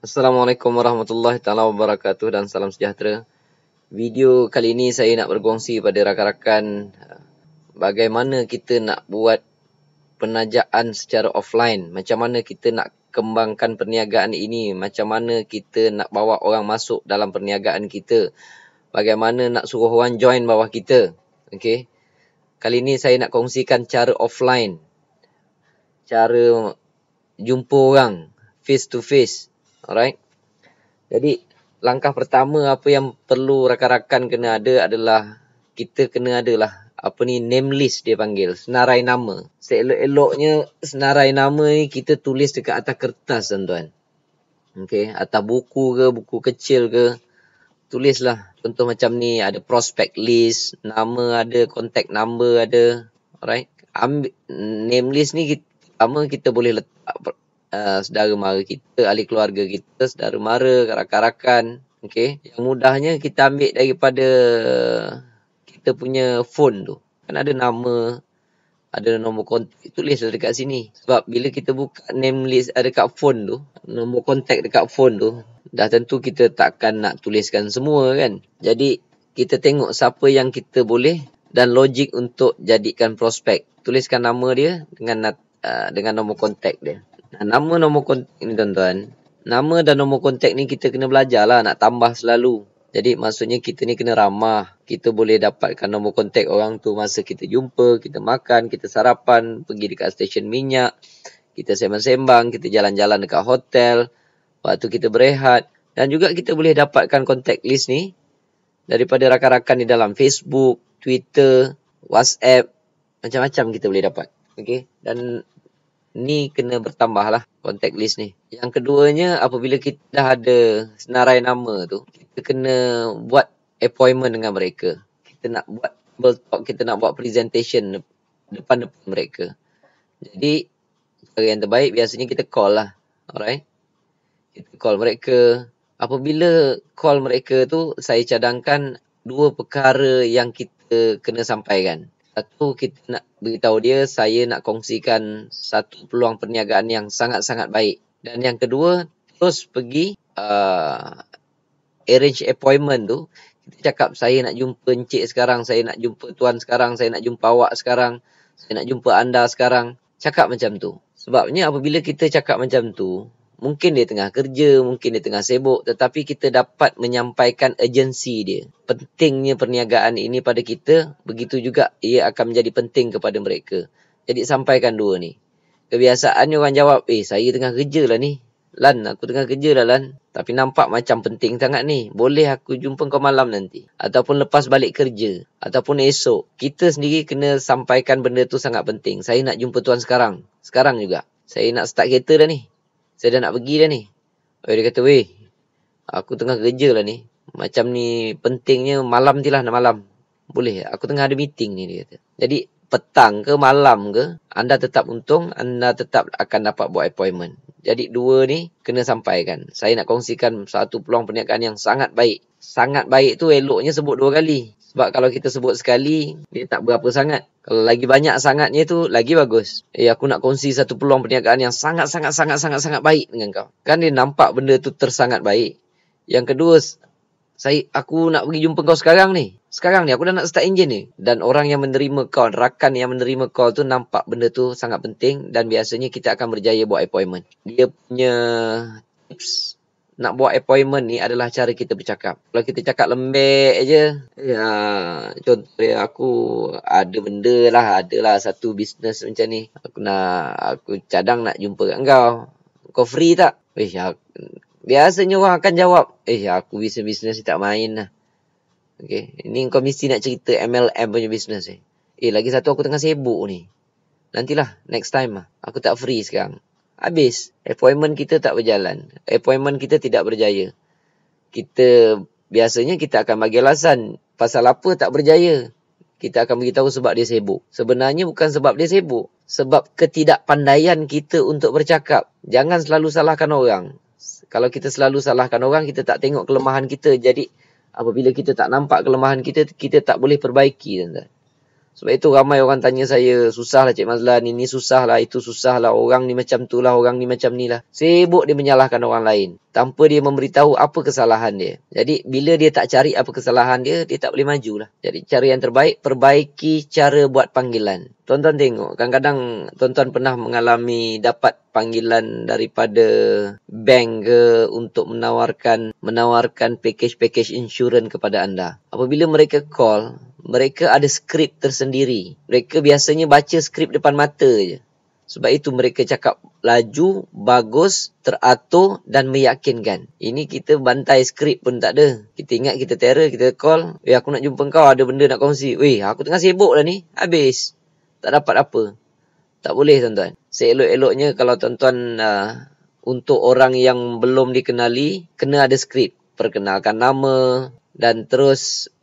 Assalamualaikum warahmatullahi taala wabarakatuh dan salam sejahtera. Video kali ini saya nak berkongsi pada rakan-rakan bagaimana kita nak buat penajaan secara offline. Macam mana kita nak kembangkan perniagaan ini, macam mana kita nak bawa orang masuk dalam perniagaan kita. Bagaimana nak suruh orang join bawah kita. Okey. Kali ini saya nak kongsikan cara offline. Cara jumpa orang face to face. Alright. Jadi langkah pertama apa yang perlu rakan-rakan kena ada adalah kita kena adalah name list dia panggil, senarai nama. Seelok-eloknya senarai nama ni kita tulis dekat atas kertas tuan-tuan. Okey, atas buku ke, buku kecil ke, tulislah. Contoh macam ni ada prospect list, nama ada, contact number ada. Alright. Name list ni pertama kita boleh letak saudara mara kita, ahli keluarga kita, saudara mara, rakan-rakan. Okey, yang mudahnya kita ambil daripada kita punya phone tu. Kan ada nama, ada nombor kontak, tulislah dekat sini. Sebab bila kita buka name list dekat phone tu, nombor kontak dekat phone tu, dah tentu kita takkan nak tuliskan semua kan. Jadi kita tengok siapa yang kita boleh dan logik untuk jadikan prospek. Tuliskan nama dia dengan nombor kontak dia. Nama nombor kontak ni tuan-tuan, nama dan nombor kontak ni kita kena belajar lah, nak tambah selalu. Jadi maksudnya kita ni kena ramah. Kita boleh dapatkan nombor kontak orang tu masa kita jumpa, kita makan, kita sarapan, pergi dekat stesen minyak, kita sembang-sembang, kita jalan-jalan dekat hotel, waktu kita berehat. Dan juga kita boleh dapatkan kontak list ni daripada rakan-rakan di dalam Facebook, Twitter, WhatsApp, macam-macam kita boleh dapat. Okey, dan ni kena bertambah lah contact list ni. Yang keduanya, apabila kita dah ada senarai nama tu, kita kena buat appointment dengan mereka. Kita nak buat talk, kita nak buat presentation depan-depan mereka. Jadi cara yang terbaik biasanya kita call lah. Alright. Kita call mereka. Apabila call mereka tu, saya cadangkan dua perkara yang kita kena sampaikan. Satu, kita nak beritahu dia saya nak kongsikan satu peluang perniagaan yang sangat-sangat baik. Dan yang kedua, terus pergi arrange appointment tu. Kita cakap saya nak jumpa encik sekarang, saya nak jumpa tuan sekarang, saya nak jumpa awak sekarang, saya nak jumpa anda sekarang. Cakap macam tu. Sebabnya apabila kita cakap macam tu, mungkin dia tengah kerja, mungkin dia tengah sibuk, tetapi kita dapat menyampaikan urgensi dia. Pentingnya perniagaan ini pada kita, begitu juga ia akan menjadi penting kepada mereka. Jadi sampaikan dua ni. Kebiasaannya orang jawab, saya tengah kerja lah ni. Lan, aku tengah kerja lah Lan. Tapi nampak macam penting sangat ni. Boleh aku jumpa kau malam nanti. Ataupun lepas balik kerja. Ataupun esok. Kita sendiri kena sampaikan benda tu sangat penting. Saya nak jumpa tuan sekarang. Sekarang juga. Saya nak start kereta dah ni. Saya dah nak pergi dah ni. Dia kata, aku tengah kerja lah ni. Macam ni pentingnya malam nanti lah, nak malam. Boleh, aku tengah ada meeting ni, dia kata. Jadi, petang ke malam ke, anda tetap untung, anda tetap akan dapat buat appointment. Jadi, dua ni kena sampaikan. Saya nak kongsikan satu peluang perniagaan yang sangat baik. Sangat baik tu eloknya sebut dua kali. Sebab kalau kita sebut sekali, dia tak berapa sangat. Kalau lagi banyak sangatnya tu, lagi bagus. Aku nak kongsi satu peluang perniagaan yang sangat-sangat baik dengan kau. Kan dia nampak benda tu tersangat baik. Yang kedua, aku nak pergi jumpa kau sekarang ni. Sekarang ni, aku dah nak start enjin ni. Dan orang yang menerima call, rakan yang menerima call tu nampak benda tu sangat penting. Dan biasanya kita akan berjaya buat appointment. Dia punya tips nak buat appointment ni adalah cara kita bercakap. Kalau kita cakap lembek je, contohnya aku ada benda lah, adalah satu bisnes macam ni. Aku cadang nak jumpa kat kau. Kau free tak? Biasanya orang akan jawab, aku bisnes ni tak main lah. Okay. Ini kau mesti nak cerita MLM punya bisnes ni. Lagi satu aku tengah sibuk ni. Nantilah, next time lah. Aku tak free sekarang. Habis. Appointment kita tak berjalan. Appointment kita tidak berjaya. Biasanya kita akan bagi alasan. Pasal apa tak berjaya? Kita akan beritahu sebab dia sibuk. Sebenarnya bukan sebab dia sibuk. Sebab ketidakpandaian kita untuk bercakap. Jangan selalu salahkan orang. Kalau kita selalu salahkan orang, kita tak tengok kelemahan kita. Jadi, apabila kita tak nampak kelemahan kita, kita tak boleh perbaiki. Sebab itu ramai orang tanya saya, susah lah Cik Mazlan, ini susah lah, itu susah lah, orang ni macam tu lah, orang ni macam ni lah. Sibuk dia menyalahkan orang lain tanpa dia memberitahu apa kesalahan dia. Jadi bila dia tak cari apa kesalahan dia, dia tak boleh maju lah. Jadi cara yang terbaik, perbaiki cara buat panggilan. Tuan-tuan tengok, kadang-kadang tuan-tuan pernah mengalami dapat panggilan daripada bank ke untuk menawarkan package insurans kepada anda. Apabila mereka call, mereka ada skrip tersendiri. Mereka biasanya baca skrip depan mata je. Sebab itu mereka cakap laju, bagus, teratur dan meyakinkan. Ini kita bantai skrip pun tak ada. Kita ingat kita terror, kita call. Aku nak jumpa kau, ada benda nak kongsi. Aku tengah sibuk lah ni. Habis. Tak dapat apa. Tak boleh tuan-tuan. Seelok-eloknya kalau tuan-tuan untuk orang yang belum dikenali, kena ada skrip. Perkenalkan nama dan terus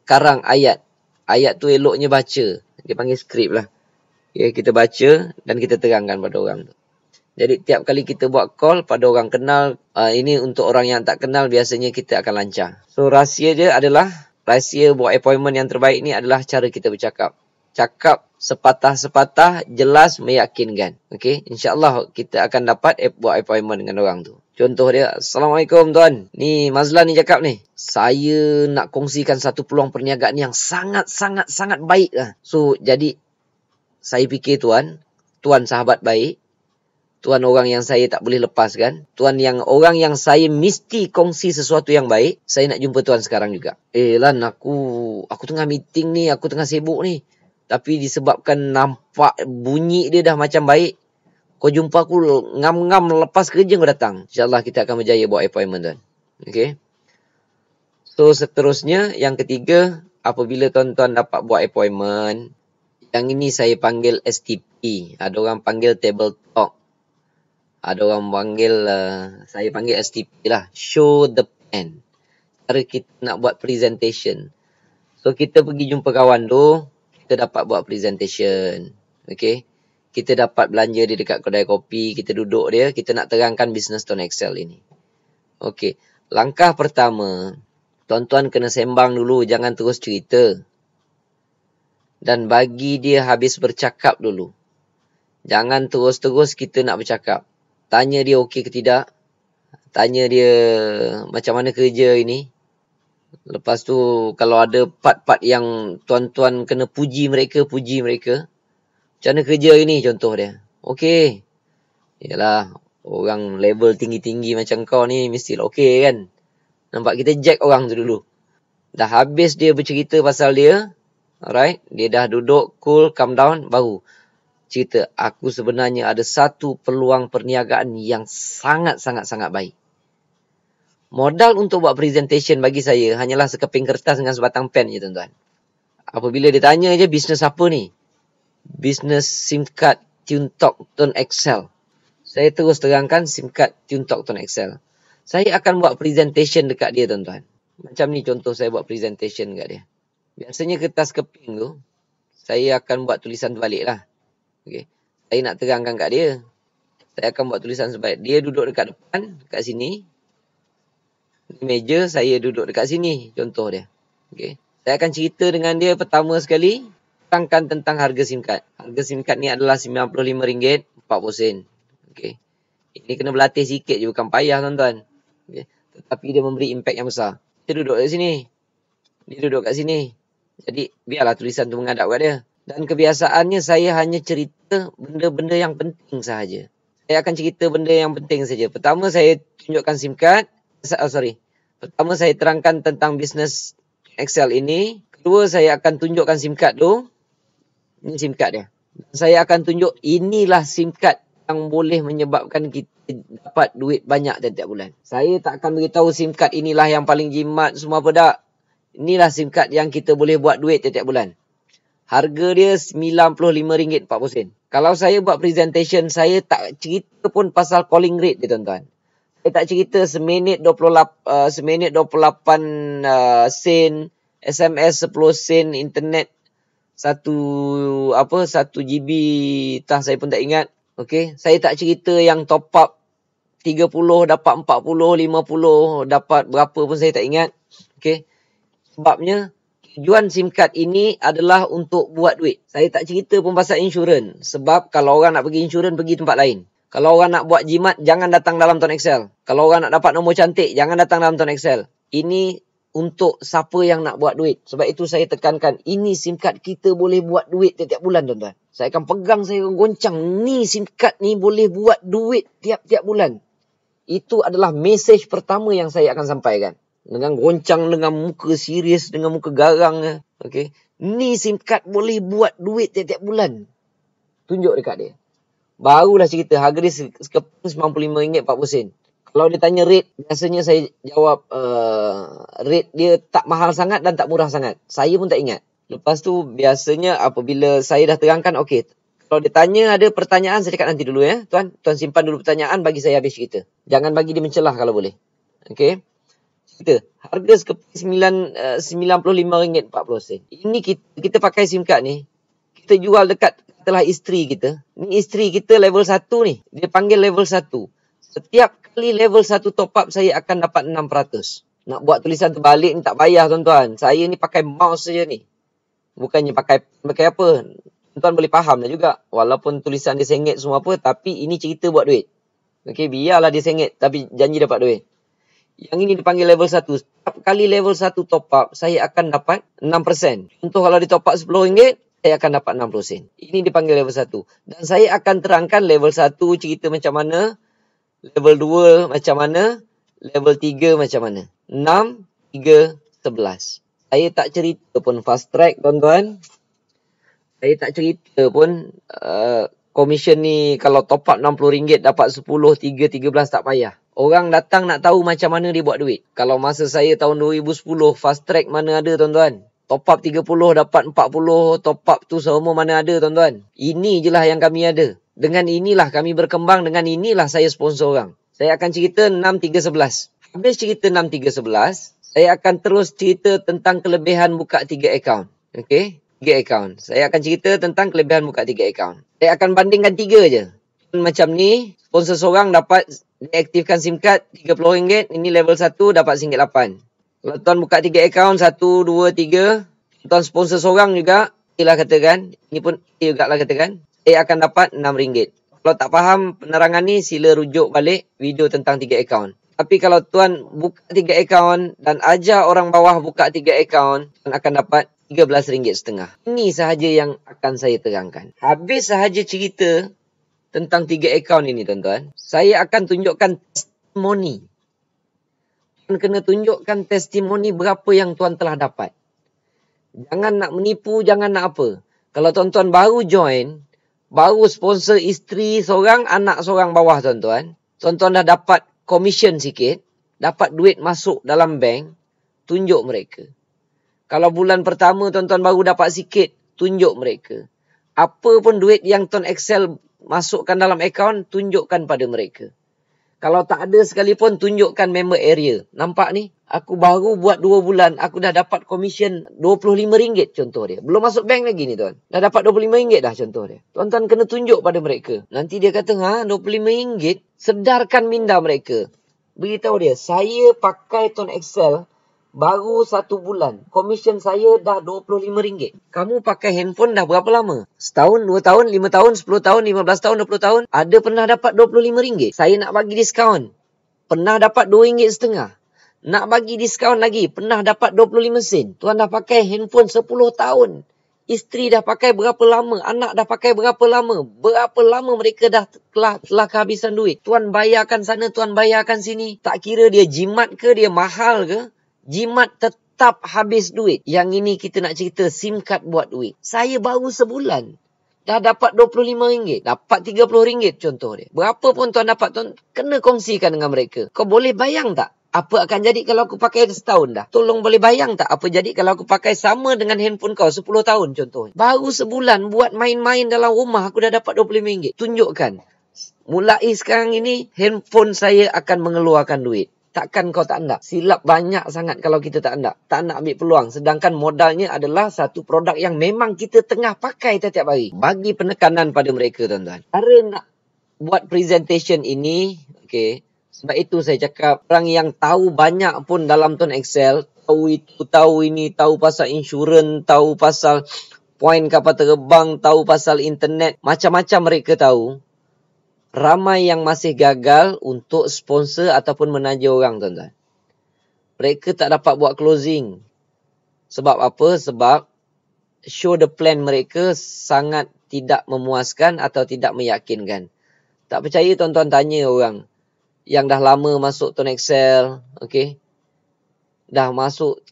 karang ayat. Ayat tu eloknya baca. Dia panggil skrip lah. Okay, kita baca dan kita terangkan pada orang tu. Jadi tiap kali kita buat call pada orang kenal, ini untuk orang yang tak kenal biasanya kita akan lancar. So rahsia buat appointment yang terbaik ni adalah cara kita bercakap. Cakap sepatah-sepatah, jelas, meyakinkan. Okay, insyaAllah kita akan dapat buat appointment dengan orang tu. Contoh dia, Assalamualaikum tuan. Ni Mazlan ni cakap ni. Saya nak kongsikan satu peluang perniagaan yang sangat baik lah. So jadi saya fikir tuan sahabat baik. Tuan orang yang saya tak boleh lepaskan. Tuan yang orang yang saya mesti kongsi sesuatu yang baik. Saya nak jumpa tuan sekarang juga. Lan, aku tengah meeting ni, aku tengah sibuk ni. Tapi disebabkan nampak bunyi dia dah macam baik, kau jumpa aku ngam-ngam lepas kerja kau datang. InsyaAllah kita akan berjaya buat appointment tuan. Okay. So seterusnya, yang ketiga, apabila tuan-tuan dapat buat appointment, yang ini saya panggil STP. Ada orang panggil table talk. Ada orang panggil, saya panggil STP lah. Show the pen. Cara kita nak buat presentation. So kita pergi jumpa kawan tu, kita dapat buat presentation. Okay. Kita dapat belanja dia dekat kedai kopi, kita duduk dia, kita nak terangkan bisnes Tuan Excel ini. Okay. Langkah pertama, tuan-tuan kena sembang dulu, jangan terus cerita. Dan bagi dia habis bercakap dulu. Jangan terus-terus kita nak bercakap. Tanya dia okey ke tidak. Tanya dia macam mana kerja ini. Lepas tu kalau ada part-part yang tuan-tuan kena puji mereka. Macam mana kerja ini contoh dia. Okey. Yalah, orang level tinggi-tinggi macam kau ni mestilah okey kan. Nampak, kita jack orang tu dulu. Dah habis dia bercerita pasal dia. Alright, dia dah duduk, cool, calm down, baru cerita, aku sebenarnya ada satu peluang perniagaan yang sangat baik. Modal untuk buat presentation bagi saya hanyalah sekeping kertas dengan sebatang pen je tuan-tuan. Apabila dia tanya je, bisnes apa ni? Bisnes SIM card TuneTalk Tuan Excel. Saya terus terangkan SIM card TuneTalk Tuan Excel. Saya akan buat presentation dekat dia tuan-tuan. Macam ni contoh saya buat presentation dekat dia. Biasanya kertas keping tu, saya akan buat tulisan terbalik lah. Okay. Saya nak terangkan kat dia. Saya akan buat tulisan sebalik. Dia duduk dekat depan, kat sini. Di meja, saya duduk dekat sini. Contoh dia. Okay. Saya akan cerita dengan dia pertama sekali. Terangkan tentang harga SIM card. Harga SIM card ni adalah RM95.40. Okay. Ini kena berlatih sikit je, bukan payah tuan-tuan. Okay. Tetapi dia memberi impact yang besar. Dia duduk kat sini. Dia duduk kat sini. Jadi, biarlah tulisan tu menghadap kat dia. Dan kebiasaannya saya hanya cerita benda-benda yang penting sahaja. Saya akan cerita benda yang penting saja. Pertama, saya tunjukkan SIM card. Pertama, saya terangkan tentang bisnes Excel ini. Kedua, saya akan tunjukkan SIM card tu. Ini SIM card dia. Saya akan tunjuk, inilah SIM card yang boleh menyebabkan kita dapat duit banyak tiap-tiap bulan. Saya tak akan beritahu SIM card inilah yang paling jimat semua apa tak. Inilah SIM card yang kita boleh buat duit tiap-tiap bulan. Harga dia RM95.40. Kalau saya buat presentation, saya tak cerita pun pasal calling rate dia tuan-tuan. Saya tak cerita seminit 28 sen, SMS 10 sen, internet 1 GB, saya pun tak ingat. Okey, saya tak cerita yang top up 30 dapat 40, 50 dapat berapa pun saya tak ingat. Okey. Sebabnya Tujuan SIM card ini adalah untuk buat duit. Saya tak cerita pun pasal insurans. Sebab kalau orang nak pergi insurans, pergi tempat lain. Kalau orang nak buat jimat, jangan datang dalam Tuan Excel. Kalau orang nak dapat nombor cantik, jangan datang dalam Tuan Excel. Ini untuk siapa yang nak buat duit. Sebab itu saya tekankan, ini SIM card kita boleh buat duit tiap-tiap bulan, tuan-tuan. Saya akan pegang, saya akan goncang. Ni SIM card ni boleh buat duit tiap-tiap bulan. Itu adalah mesej pertama yang saya akan sampaikan. Dengan goncang, dengan muka serius, dengan muka garang. Okay. Ni SIM card boleh buat duit tiap-tiap bulan. Tunjuk dekat dia. Barulah cerita. Harga dia RM95.40. Kalau dia tanya rate, biasanya saya jawab rate dia tak mahal sangat dan tak murah sangat. Saya pun tak ingat. Lepas tu biasanya apabila saya dah terangkan, okey. Kalau dia tanya ada pertanyaan, saya cakap nanti dulu ya. Tuan simpan dulu pertanyaan, bagi saya habis cerita. Jangan bagi dia mencelah kalau boleh. Okey. Harga sekeping RM95.40. Ini kita pakai SIM card ni. Kita jual dekat telah isteri kita. Ni isteri kita level 1 ni. Dia panggil level 1. Setiap kali level 1 top up, saya akan dapat 6%. Nak buat tulisan terbalik ni tak payah, tuan-tuan. Saya ni pakai mouse saja ni. Bukannya pakai apa. Tuan-tuan boleh faham dah juga. Walaupun tulisan dia sengit semua apa, tapi ini cerita buat duit. Okey, biarlah dia sengit, tapi janji dapat duit. Yang ini dipanggil level 1. Setiap kali level 1 top up, saya akan dapat 6%. Contoh kalau dia top up RM10, saya akan dapat 6%. Ini dipanggil level 1. Dan saya akan terangkan level 1 cerita macam mana, level 2 macam mana, level 3 macam mana. 6, 3, 11. Saya tak cerita pun fast track, tuan-tuan. Saya tak cerita pun komisen ni kalau top up RM60 dapat 10, 3, 13 tak payah. Orang datang nak tahu macam mana dia buat duit. Kalau masa saya tahun 2010, fast track mana ada, tuan-tuan. Top up 30 dapat 40, top up tu semua mana ada, tuan-tuan. Ini je lah yang kami ada. Dengan inilah kami berkembang, dengan inilah saya sponsor orang. Saya akan cerita 6, 3, 11. Habis cerita 6, 3, 11, saya akan terus cerita tentang kelebihan buka 3 akaun. Okey? 3 akaun. Saya akan cerita tentang kelebihan buka 3 akaun. Saya akan bandingkan 3 je. Macam ni, sponsor seorang dapat diaktifkan SIM card RM30. Ini level 1 dapat RM8. Kalau tuan buka 3 akaun, 1, 2, 3. Tuan sponsor seorang juga, ialah katakan. Ini pun juga lah katakan. Saya akan dapat RM6. Kalau tak faham penerangan ni, sila rujuk balik video tentang 3 akaun. Tapi kalau tuan buka 3 akaun dan ajar orang bawah buka 3 akaun, tuan akan dapat RM13.5. Ini sahaja yang akan saya terangkan. Habis sahaja cerita tentang 3 akaun ini, tuan-tuan, saya akan tunjukkan testimoni. Tuan kena tunjukkan testimoni berapa yang tuan telah dapat. Jangan nak menipu, jangan nak apa. Kalau tuan-tuan baru join, baru sponsor isteri seorang, anak seorang bawah, tuan-tuan. Tuan-tuan dah dapat komisen sikit, dapat duit masuk dalam bank, tunjuk mereka. Kalau bulan pertama tuan-tuan baru dapat sikit, tunjuk mereka. Apa pun duit yang Tuan Excel masukkan dalam akaun, tunjukkan pada mereka. Kalau tak ada sekalipun, tunjukkan member area. Nampak ni? Aku baru buat 2 bulan, aku dah dapat komisen RM25 contoh dia. Belum masuk bank lagi ni, tuan. Dah dapat RM25 dah contoh dia. Tuan-tuan kena tunjuk pada mereka. Nanti dia kata, RM25, sedarkan minda mereka. Beritahu dia, saya pakai Tuan Excel baru 1 bulan. Komisen saya dah RM25. Kamu pakai handphone dah berapa lama? Setahun, 2 tahun, 5 tahun, 10 tahun, 15 tahun, 20 tahun. Ada pernah dapat RM25? Saya nak bagi diskaun. Pernah dapat RM2.5. Nak bagi diskaun lagi. Pernah dapat 25 sen. Tuan dah pakai handphone 10 tahun. Isteri dah pakai berapa lama? Anak dah pakai berapa lama? Berapa lama mereka dah telah kehabisan duit? Tuan bayarkan sana, tuan bayarkan sini. Tak kira dia jimat ke, dia mahal ke? Jimat tetap habis duit. Yang ini kita nak cerita SIM card buat duit. Saya baru sebulan dah dapat RM25. Dapat RM30 contoh dia. Berapa pun tuan dapat, tuan kena kongsikan dengan mereka. Kau boleh bayang tak? Apa akan jadi kalau aku pakai setahun dah? Tolong boleh bayang tak? Apa jadi kalau aku pakai sama dengan handphone kau 10 tahun contohnya? Baru sebulan buat main-main dalam rumah, aku dah dapat RM25. Tunjukkan. Mulai sekarang ini, handphone saya akan mengeluarkan duit. Takkan kau tak nak? Silap banyak sangat kalau kita tak nak. Tak nak ambil peluang. Sedangkan modalnya adalah satu produk yang memang kita tengah pakai setiap hari. Bagi penekanan pada mereka, tuan-tuan. Cara nak buat presentation ini, okay, Sebab itu saya cakap, orang yang tahu banyak pun dalam Tone Excel, tahu itu, tahu ini, tahu pasal insurans, tahu pasal poin kapal terbang, tahu pasal internet, macam-macam mereka tahu. Ramai yang masih gagal untuk sponsor ataupun menaja orang, tuan-tuan. Mereka tak dapat buat closing. Sebab apa? Sebab show the plan mereka sangat tidak memuaskan atau tidak meyakinkan. Tak percaya, tuan-tuan tanya orang yang dah lama masuk Tone Excel, okey. Dah masuk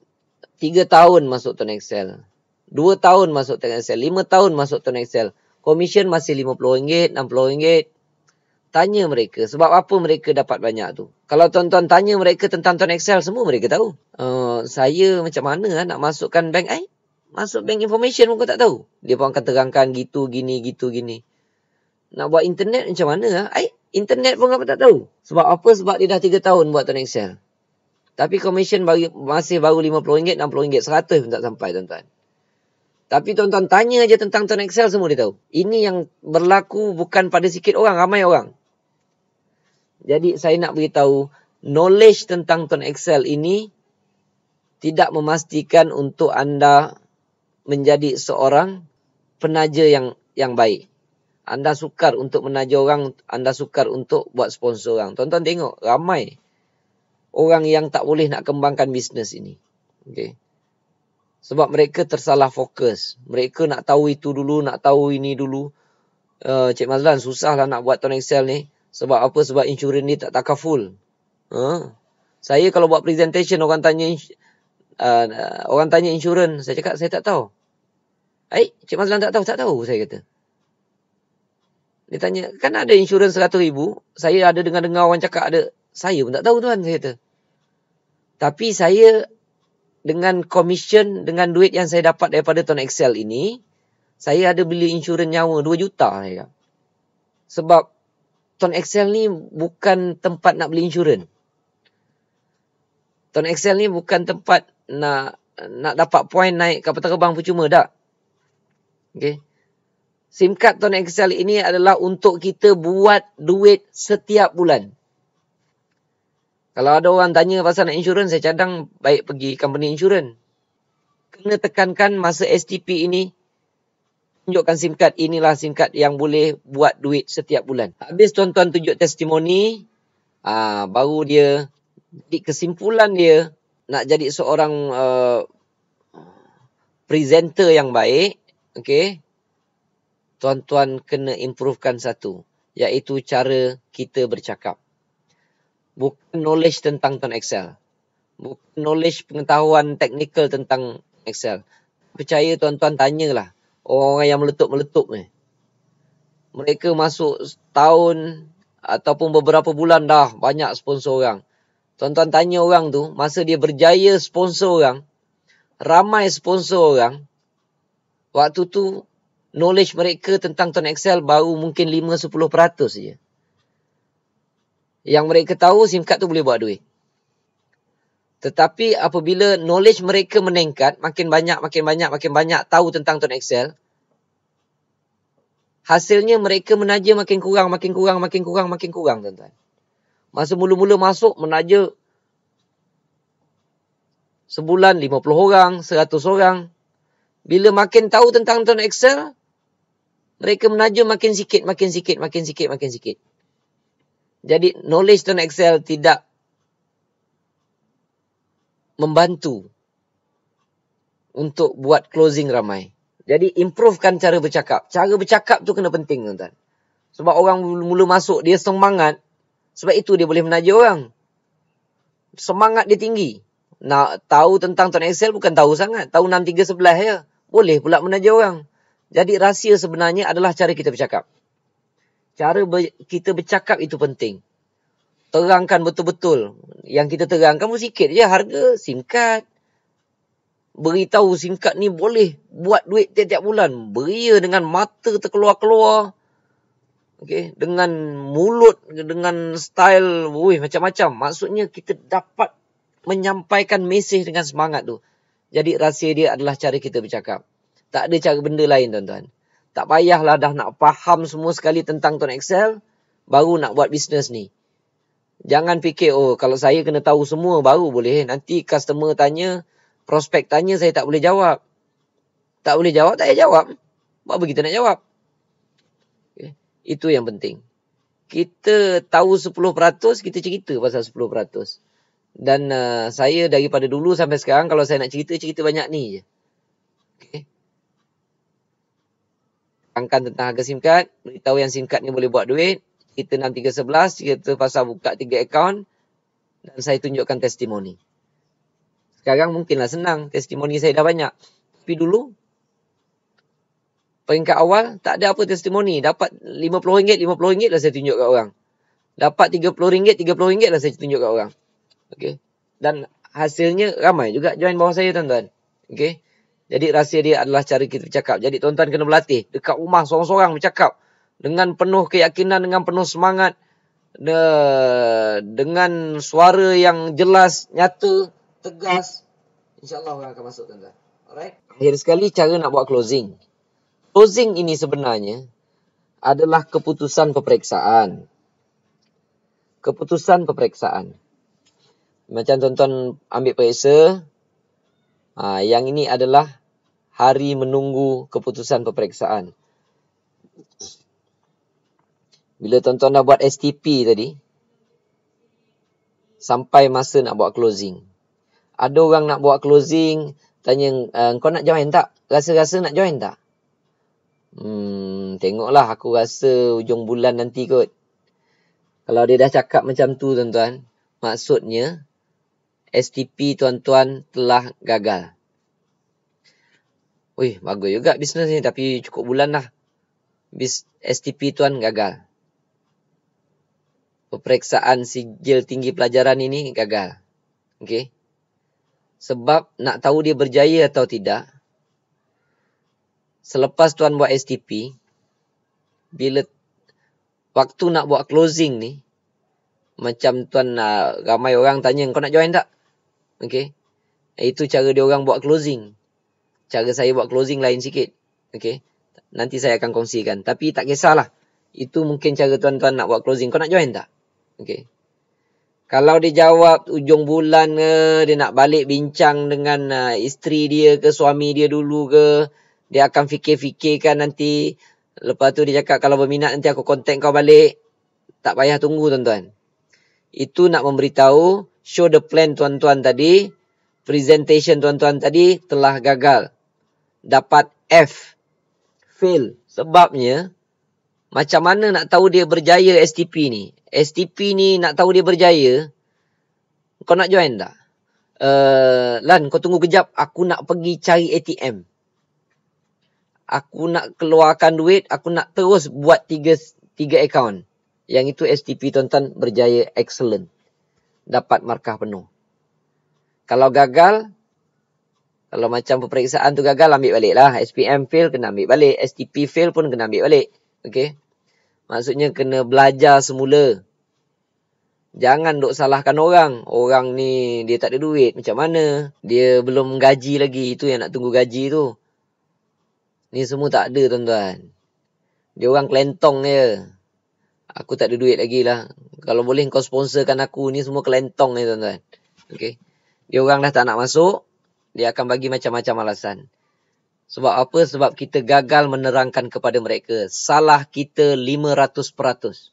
3 tahun masuk Tone Excel. 2 tahun masuk Tone Excel, 5 tahun masuk Tone Excel. Komisen masih RM50, RM60. Tanya mereka, sebab apa mereka dapat banyak tu? Kalau tuan-tuan tanya mereka tentang Tone Excel, semua mereka tahu. Saya macam mana nak masukkan bank I? Masuk bank information pun kau tak tahu. Dia pun akan terangkan gitu, gini, gitu, gini. Nak buat internet macam mana? Internet pun kau tak tahu. Sebab apa? Sebab dia dah 3 tahun buat Tone Excel. Tapi komisen masih baru RM50, RM60, RM100 pun tak sampai, tuan-tuan. Tapi tuan-tuan tanya je tentang Tone Excel, semua dia tahu. Ini yang berlaku bukan pada sikit orang, ramai orang. Jadi saya nak beritahu, knowledge tentang Tone Excel ini tidak memastikan untuk anda menjadi seorang penaja yang baik. Anda sukar untuk menaja orang, anda sukar untuk buat sponsor orang. Tuan-tuan tengok, ramai orang yang tak boleh nak kembangkan bisnes ini. Okay. Sebab mereka tersalah fokus. Mereka nak tahu itu dulu, nak tahu ini dulu. Cik Mazlan, susahlah nak buat Tone Excel ni. Sebab apa? Sebab insurans ni tak takaful. Saya kalau buat presentation, orang tanya insurans, saya cakap saya tak tahu. Cik Mazlan tak tahu, saya kata. Dia tanya, kan ada insurans RM100,000. Saya ada dengar orang cakap ada. Saya pun tak tahu, tuan, saya kata. Tapi saya dengan komisen, dengan duit yang saya dapat daripada Tone Excel ini, saya ada beli insurans nyawa 2 juta. Saya. Sebab Tone Excel ni bukan tempat nak beli insurans. Tone Excel ni bukan tempat nak dapat poin naik kapal terbang percuma, tak? Okay. SIM card Tone Excel ini adalah untuk kita buat duit setiap bulan. Kalau ada orang tanya pasal nak insurans, saya cadang baik pergi company insurans. Kena tekankan masa STP ini, tunjukkan SIM card, inilah SIM card yang boleh buat duit setiap bulan. Habis tuan-tuan tunjuk testimoni, baru dia, di kesimpulan dia, nak jadi seorang presenter yang baik, okay, tuan-tuan kena improvekan satu, iaitu cara kita bercakap. Bukan knowledge tentang Tone Excel. Bukan knowledge pengetahuan teknikal tentang Excel. Percaya tuan-tuan tanyalah orang yang meletup-meletup ni. Mereka masuk setahun ataupun beberapa bulan dah banyak sponsor orang. Tuan-tuan tanya orang tu, masa dia berjaya sponsor orang, ramai sponsor orang, waktu tu knowledge mereka tentang Tone Excel baru mungkin 5-10% saja. Yang mereka tahu SIM card tu boleh buat duit. Tetapi apabila knowledge mereka meningkat, makin banyak tahu tentang Tone Excel, hasilnya mereka menaja makin kurang, tuan-tuan. Masa mula-mula masuk, menaja sebulan 50 orang, 100 orang. Bila makin tahu tentang Tone Excel, mereka menaja makin sikit. Jadi, knowledge Tone Excel tidak membantu untuk buat closing ramai. Jadi, improvekan cara bercakap. Cara bercakap tu kena penting, tuan-tuan. Sebab orang mula masuk, dia semangat. Sebab itu dia boleh menaja orang. Semangat dia tinggi. Nak tahu tentang Tone Excel bukan tahu sangat. Tahu 6, 3, 11 je. Boleh pula menaja orang. Jadi, rahsia sebenarnya adalah cara kita bercakap. Cara kita bercakap itu penting. Terangkan betul-betul. Yang kita terangkan pun sikit je. Harga SIM card. Beritahu SIM card ni boleh buat duit tiap-tiap bulan. Beria dengan mata terkeluar-keluar. Okay. Dengan mulut, dengan style, macam-macam. Maksudnya kita dapat menyampaikan mesej dengan semangat tu. Jadi rahsia dia adalah cara kita bercakap. Tak ada cara benda lain, tuan-tuan. Tak payahlah dah nak faham semua sekali tentang Tone Excel, baru nak buat bisnes ni. Jangan fikir, oh kalau saya kena tahu semua baru boleh. Nanti customer tanya, prospek tanya, saya tak boleh jawab. Tak boleh jawab, tak payah jawab. Buat apa kita nak jawab? Okay. Itu yang penting. Kita tahu 10%, kita cerita pasal 10%. Dan saya daripada dulu sampai sekarang, kalau saya nak cerita banyak ni je. Okay. Angkat tentang harga SIM card, beritahu yang SIM card ni boleh buat duit. Kita 6311, cerita pasal buka 3 akaun. Dan saya tunjukkan testimoni. Sekarang mungkinlah senang, testimoni saya dah banyak. Tapi dulu, peringkat awal, tak ada apa testimoni. Dapat RM50, RM50 lah saya tunjuk kat orang. Dapat RM30, RM30 lah saya tunjuk kat orang. Okay. Dan hasilnya ramai juga join bawah saya, tuan-tuan. Okay. Jadi rahsia dia adalah cara kita bercakap. Jadi tuan-tuan kena berlatih. Dekat rumah seorang-seorang bercakap. Dengan penuh keyakinan, dengan penuh semangat. Dengan suara yang jelas, nyata, tegas. InsyaAllah orang akan masuk, tuan-tuan. Alright. Akhir sekali, cara nak buat closing. Closing ini sebenarnya adalah keputusan peperiksaan. Keputusan peperiksaan. Macam tuan-tuan ambil periksa. Yang ini adalah hari menunggu keputusan peperiksaan. Bila tuan-tuan dah buat STP tadi, sampai masa nak buat closing. Ada orang nak buat closing, tanya, kau nak join tak? Rasa-rasa nak join tak? Tengoklah, aku rasa hujung bulan nanti kot. Kalau dia dah cakap macam tu, tuan-tuan, maksudnya STP tuan-tuan telah gagal. Wih, bagus juga bisnes ni, tapi cukup bulan dah. STP tuan gagal. Peperiksaan sijil tinggi pelajaran ini gagal. Okey. Sebab nak tahu dia berjaya atau tidak, selepas tuan buat STP, bila waktu nak buat closing ni, macam tuan ramai orang tanya, kau nak join tak? Okey. Itu cara dia orang buat closing. Cara saya buat closing lain sikit. Okey. Nanti saya akan kongsikan. Tapi tak kisahlah. Itu mungkin cara tuan-tuan nak buat closing. Kau nak join tak? Okey. Kalau dia jawab ujung bulan ke, dia nak balik bincang dengan isteri dia ke, suami dia dulu ke, dia akan fikir-fikirkan nanti. Lepas tu dia cakap, kalau berminat nanti aku kontak kau balik. Tak payah tunggu, tuan-tuan. Itu nak memberitahu, show the plan tuan-tuan tadi, presentation tuan-tuan tadi telah gagal. Dapat F. Fail. Sebabnya, macam mana nak tahu dia berjaya STP ni? STP ni nak tahu dia berjaya, kau nak join tak? Lan, kau tunggu kejap, aku nak pergi cari ATM. Aku nak keluarkan duit, aku nak terus buat 3 akaun. Yang itu STP tuan-tuan berjaya excellent. Dapat markah penuh. Kalau gagal, kalau macam peperiksaan tu gagal, ambil balik lah. SPM fail, kena ambil balik. STP fail pun kena ambil balik. Okay. Maksudnya kena belajar semula. Jangan duk salahkan orang. Orang ni dia tak ada duit. Macam mana? Dia belum gaji lagi. Itu yang nak tunggu gaji tu. Ni semua tak ada, tuan-tuan. Dia orang kelentong je. Aku tak ada duit lagi lah. Kalau boleh kau sponsorkan aku. Ni semua kelentong je, tuan-tuan. Okay. Dia orang dah tak nak masuk. Dia akan bagi macam-macam alasan. Sebab apa? Sebab kita gagal menerangkan kepada mereka. Salah kita 500%.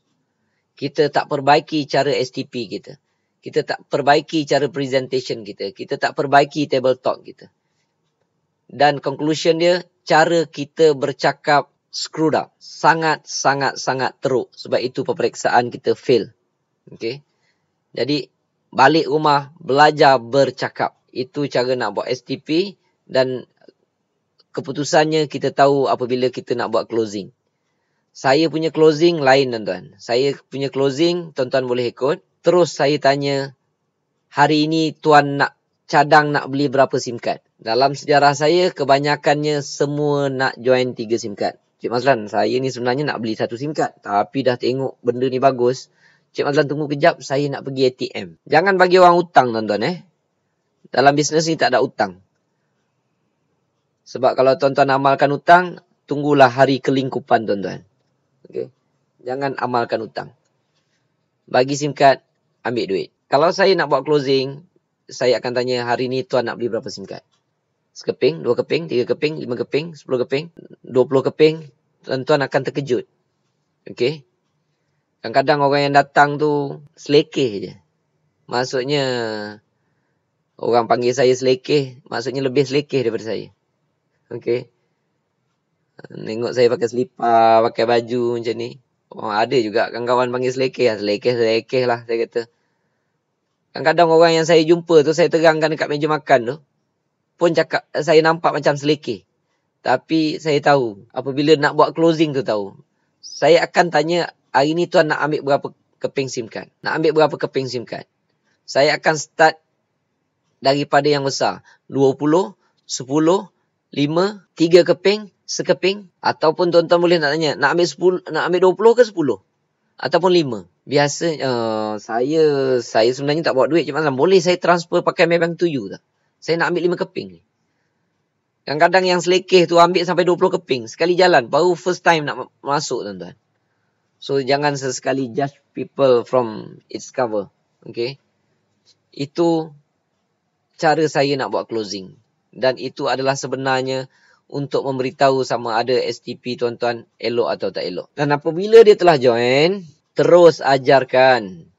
Kita tak perbaiki cara STP kita. Kita tak perbaiki cara presentation kita. Kita tak perbaiki table talk kita. Dan conclusion dia, cara kita bercakap screwed up. Sangat teruk. Sebab itu peperiksaan kita fail. Okay. Jadi, balik rumah, belajar bercakap. Itu cara nak buat STP. Dan keputusannya kita tahu apabila kita nak buat closing. Saya punya closing lain, tuan-tuan. Saya punya closing, tuan-tuan boleh ikut. Terus saya tanya, hari ini tuan nak cadang nak beli berapa SIM card? Dalam sejarah saya, kebanyakannya semua nak join 3 SIM card. Cik Mazlan, saya ni sebenarnya nak beli 1 SIM card. Tapi dah tengok benda ni bagus. Cik Mazlan tunggu kejap, saya nak pergi ATM. Jangan bagi orang hutang, tuan-tuan. Dalam bisnes ni tak ada hutang. Sebab kalau tuan-tuan amalkan hutang, tunggulah hari kelingkupan, tuan-tuan. Okay. Jangan amalkan hutang. Bagi SIM card, ambil duit. Kalau saya nak buat closing, saya akan tanya, hari ni tuan nak beli berapa SIM card? Sekeping, 2 keping, 3 keping, 5 keping, 10 keping, 20 keping. Tuan-tuan akan terkejut. Okey. Kadang-kadang orang yang datang tu selekeh je. Maksudnya, orang panggil saya selekeh, maksudnya lebih selekeh daripada saya. Okey. Tengok saya pakai selipar, pakai baju macam ni. Oh, ada juga kawan-kawan panggil selekeh lah. Selekeh lah saya kata. Kadang-kadang orang yang saya jumpa tu, saya terangkan dekat meja makan tu, pun cakap, saya nampak macam selekeh. Tapi saya tahu, apabila nak buat closing tu tahu. Saya akan tanya, hari ni tuan nak ambil berapa keping SIM card? Nak ambil berapa keping SIM card? Saya akan start daripada yang besar. 20, 10, 5, 3 keping, sekeping. Ataupun tuan-tuan boleh nak tanya, nak ambil 20 ke 10? Ataupun 5. Biasa, saya sebenarnya tak bawa duit. Cuma boleh saya transfer pakai Maybank to you tak? Saya nak ambil 5 keping ni. Kadang-kadang yang selekeh tu ambil sampai 20 keping. Sekali jalan. Baru first time nak masuk, tuan-tuan. So, jangan sesekali judge people from its cover. Okay. Itu cara saya nak buat closing. Dan itu adalah sebenarnya untuk memberitahu sama ada STP tuan-tuan elok atau tak elok. Dan apabila dia telah join, terus ajarkan.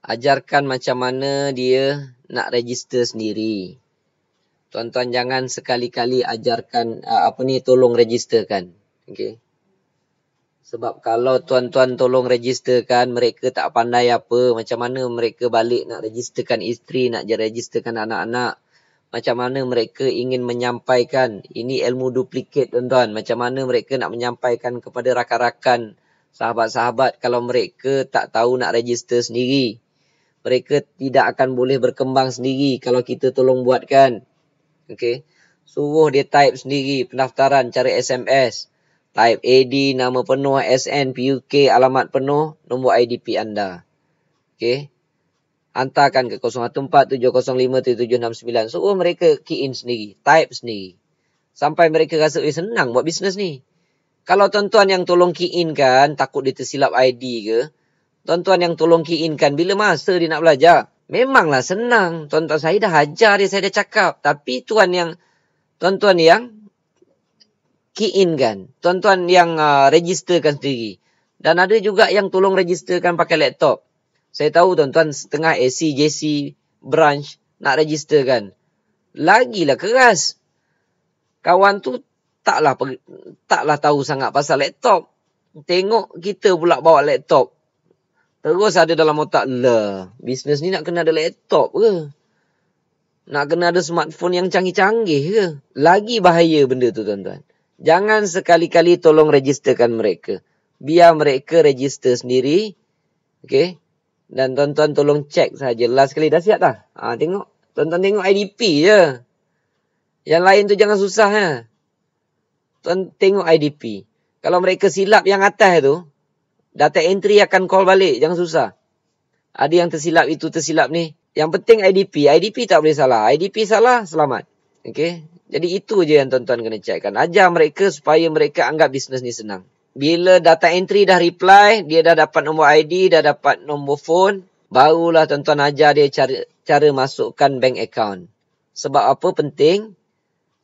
Ajarkan macam mana dia nak register sendiri. Tuan-tuan jangan sekali-kali ajarkan tolong registerkan. Okey. Sebab kalau tuan-tuan tolong registerkan, mereka tak pandai apa, macam mana mereka balik nak registerkan isteri, nak registerkan anak-anak. Macam mana mereka ingin menyampaikan, ini ilmu duplikat tuan-tuan. Macam mana mereka nak menyampaikan kepada rakan-rakan, sahabat-sahabat kalau mereka tak tahu nak register sendiri. Mereka tidak akan boleh berkembang sendiri kalau kita tolong buatkan. Okey. Suruh dia type sendiri pendaftaran cara SMS. Type AD, nama penuh, SN, PUK, alamat penuh, nombor IDP anda. Okey. Hantarkan ke 014-705-7769. Suruh mereka key in sendiri. Type sendiri. Sampai mereka rasa, senang buat bisnes ni. Kalau tuan-tuan yang tolong key in kan, takut dia tersilap ID ke. Tuan-tuan yang tolong key in kan, bila masa dia nak belajar? Memanglah senang. Tuan-tuan saya dah ajar dia, saya dah cakap. Tapi tuan-tuan yang key in kan. Tuan-tuan yang registerkan sendiri. Dan ada juga yang tolong registerkan pakai laptop. Saya tahu tuan-tuan setengah AC, JC, branch nak registerkan. Lagilah keras. Kawan tu taklah tahu sangat pasal laptop. Tengok kita pula bawa laptop. Terus ada dalam otak, bisnes ni nak kena ada laptop ke? Nak kena ada smartphone yang canggih-canggih ke? Lagi bahaya benda tu tuan-tuan. Jangan sekali-kali tolong registerkan mereka. Biar mereka register sendiri. Okey. Dan tuan-tuan tolong cek saja. Last sekali dah siap dah? Tengok. Tuan-tuan tengok IDP je. Yang lain tu jangan susah ya. Tuan tengok IDP. Kalau mereka silap yang atas tu, data entry akan call balik. Jangan susah. Ada yang tersilap itu, tersilap ni. Yang penting IDP. IDP tak boleh salah. IDP salah, selamat. Okey. Jadi itu je yang tuan-tuan kena cekkan. Ajar mereka supaya mereka anggap bisnes ni senang. Bila data entry dah reply, dia dah dapat nombor ID, dah dapat nombor phone, barulah tuan-tuan ajar dia cara masukkan bank account. Sebab apa penting?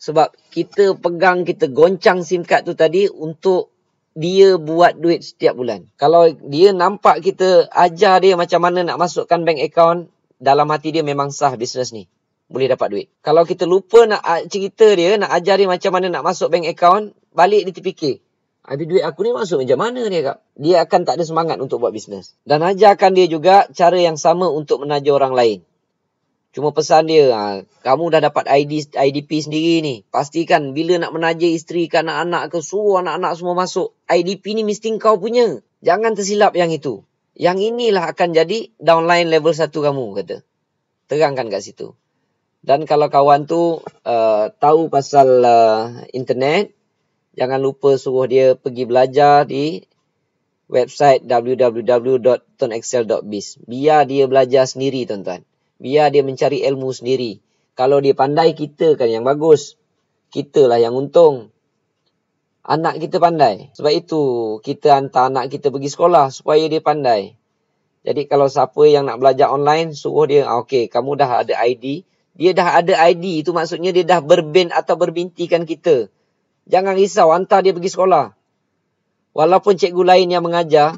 Sebab kita pegang, kita goncang SIM card tu tadi untuk dia buat duit setiap bulan. Kalau dia nampak kita ajar dia macam mana nak masukkan bank account, dalam hati dia memang sah bisnes ni. Boleh dapat duit. Kalau kita lupa nak cerita dia, nak ajar dia macam mana nak masuk bank account, balik dia terfikir. Habis duit aku ni masuk macam mana dia kak? Dia akan tak ada semangat untuk buat bisnes. Dan ajarkan dia juga cara yang sama untuk menaja orang lain. Cuma pesan dia, kamu dah dapat IDP sendiri ni. Pastikan bila nak menaja isteri ke anak-anak ke, suruh anak-anak semua masuk. IDP ni mesti kau punya. Jangan tersilap yang itu. Yang inilah akan jadi downline level 1 kamu, kata. Terangkan kat situ. Dan kalau kawan tu tahu pasal internet, jangan lupa suruh dia pergi belajar di website www.tonexcel.biz. Biar dia belajar sendiri tuan-tuan. Biar dia mencari ilmu sendiri. Kalau dia pandai, kita kan yang bagus. Kita lah yang untung. Anak kita pandai. Sebab itu kita hantar anak kita pergi sekolah supaya dia pandai. Jadi kalau siapa yang nak belajar online, suruh dia, okey, kamu dah ada ID. Dia dah ada ID, itu maksudnya dia dah berbin atau berbintikan kita. Jangan risau, hantar dia pergi sekolah. Walaupun cikgu lain yang mengajar,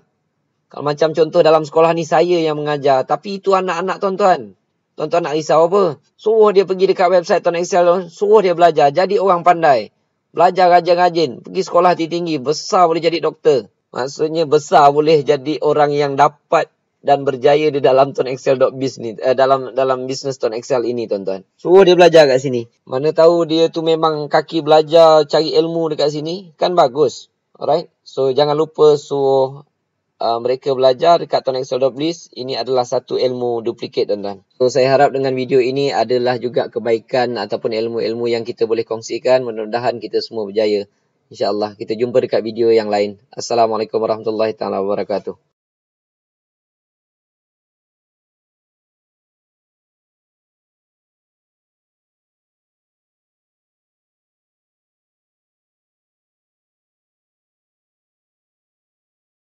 kalau macam contoh dalam sekolah ni saya yang mengajar, tapi itu anak-anak tuan-tuan. Tuan-tuan nak risau apa? Suruh dia pergi dekat website Tuan Excel, suruh dia belajar, jadi orang pandai. Belajar rajin-rajin, pergi sekolah tinggi, besar boleh jadi doktor. Maksudnya besar boleh jadi orang yang dapat dan berjaya di dalam tuanexcel.biz ni, dalam bisnes Tuan Excel ini tuan-tuan. Suruh dia belajar kat sini. Mana tahu dia tu memang kaki belajar cari ilmu dekat sini, kan bagus. Alright. So jangan lupa suruh mereka belajar dekat tuanexcel.biz. Ini adalah satu ilmu duplikat tuan-tuan. So saya harap dengan video ini adalah juga kebaikan ataupun ilmu-ilmu yang kita boleh kongsikan. Mudah-mudahan kita semua berjaya. InsyaAllah kita jumpa dekat video yang lain. Assalamualaikum warahmatullahi wabarakatuh.